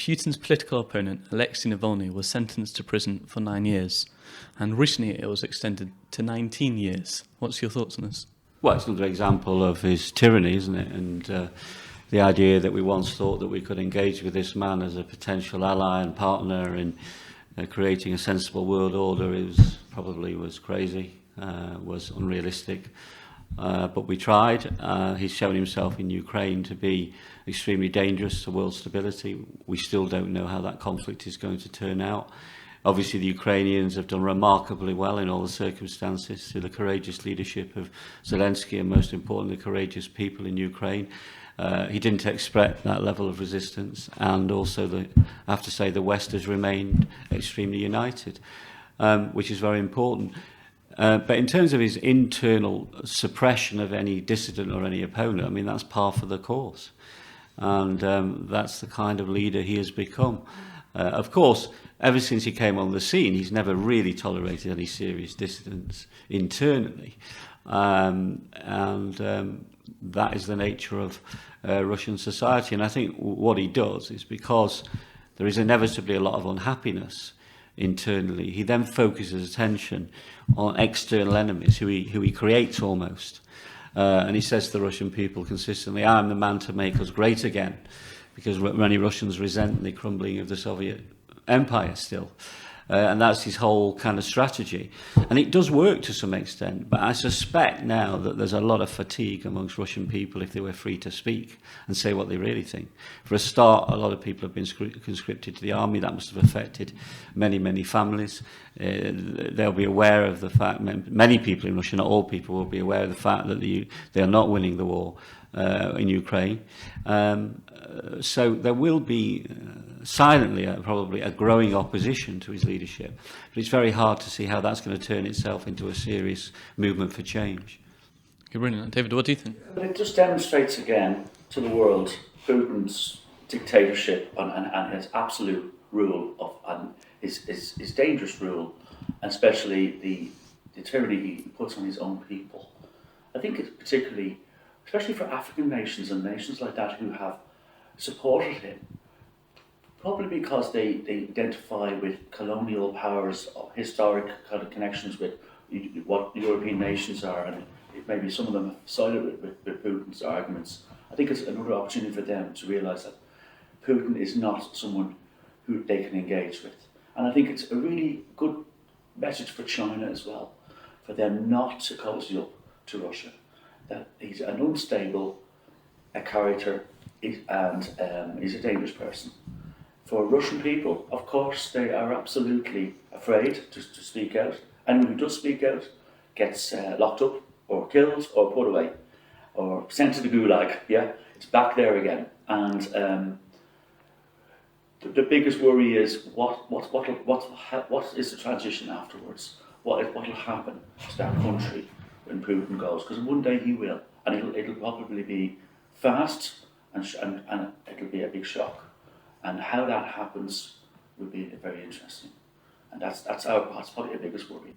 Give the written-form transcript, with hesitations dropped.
Putin's political opponent, Alexei Navalny, was sentenced to prison for 9 years, and recently it was extended to 19 years. What's your thoughts on this? Well, it's another example of his tyranny, isn't it? And the idea that we once thought that we could engage with this man as a potential ally and partner in creating a sensible world order probably was crazy, was unrealistic. But we tried. He's shown himself in Ukraine to be extremely dangerous to world stability. We still don't know how that conflict is going to turn out. Obviously, the Ukrainians have done remarkably well in all the circumstances through the courageous leadership of Zelensky and, most importantly, the courageous people in Ukraine. He didn't expect that level of resistance, and also, I have to say, the West has remained extremely united, which is very important. But in terms of his internal suppression of any dissident or any opponent, I mean, that's par for the course. And that's the kind of leader he has become. Of course, ever since he came on the scene, he's never really tolerated any serious dissidents internally. That is the nature of Russian society. And I think what he does is, because there is inevitably a lot of unhappiness internally, he then focuses attention on external enemies who he creates almost. And he says to the Russian people consistently, "I'm the man to make us great again," because many Russians resent the crumbling of the Soviet Empire still. And that's his whole kind of strategy. And it does work to some extent, but I suspect now that there's a lot of fatigue amongst Russian people if they were free to speak and say what they really think. For a start, a lot of people have been conscripted to the army. That must have affected many, many families. They'll be aware of the fact, many people in Russia, not all people, will be aware of the fact that they are not winning the war in Ukraine. So there will be silently probably a growing opposition to his leadership, but it's very hard to see how that's going to turn itself into a serious movement for change. Okay, brilliant. David, what do you think? But it just demonstrates again to the world Putin's dictatorship and his absolute rule and his dangerous rule, and especially the tyranny he puts on his own people. I think it's particularly, especially for African nations and nations like that who have supported him, probably because they identify with colonial powers, historic kind of connections with what European nations are, and maybe some of them have sided with Putin's arguments. I think it's another opportunity for them to realise that Putin is not someone who they can engage with. And I think it's a really good message for China as well, for them not to cozy up to Russia, that he's an unstable character and he's a dangerous person. For Russian people, of course, they are absolutely afraid to speak out. Anyone who does speak out gets locked up or killed or put away or sent to the gulag. Yeah, it's back there again. And the biggest worry is what is the transition afterwards? What will happen to that country when Putin goes? Because one day he will, and it'll probably be fast, and it'll be a big shock. And how that happens will be very interesting. And that's probably the biggest worry.